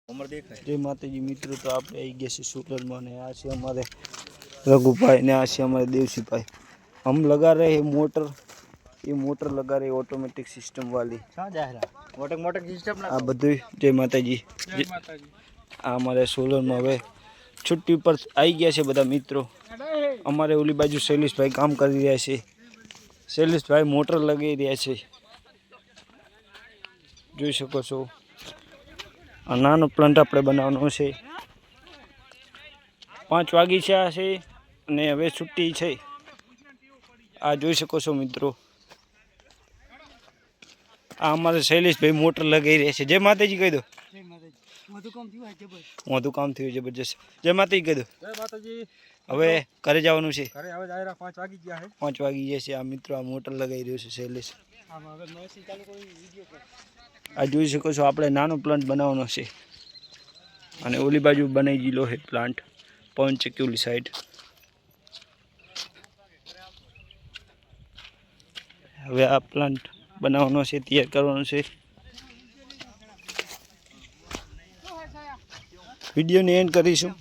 जय माताजी मित्रों, तो आप आई गए सोलर में आ हमारे रघुभाई ने आ हमारे देवसी भाई। हम लगा रहे हैं मोटर, ये मोटर लगा रहे ऑटोमेटिक सिस्टम वाली। आ बधु जय माताजी। आ हमारे सोलर में हवे छुट्टी पर आई गया है बधा मित्रों। अमारे ओली बाजू शैलेष भाई काम कर रहा है। शैलेष भाई मोटर लगी रहा है, જોઈ શકો છો। આ નાનો પ્લાન્ટ આપણે બનાવવાનો છે। 5 વાગી છે અને હવે છૂટી છે। આ જોઈ શકો છો મિત્રો। આ અમારે શૈલેષભાઈ મોટર લગાવી રહ્યા છે। જય માતાજી કહી દો। વધુ કામ થયું જબરજસ્ત। જય માતાજી કહી દો। હવે ઘરે જવાનું છે। 5 વાગી ગયા છે। આ મિત્રો આ મોટર લગાવી રહ્યો છે શૈલેષ। આ જોઈ શકો છો આપણે નાનો પ્લાન્ટ બનાવવાનો છે અને ઓલી બાજુ બનાવી દીધો છે પ્લાન્ટ પવન ચક્કી ઓલી સાઈડ। હવે આ પ્લાન્ટ બનાવવાનો છે, તૈયાર કરવાનો છે। વિડીયોને એન્ડ કરીશું।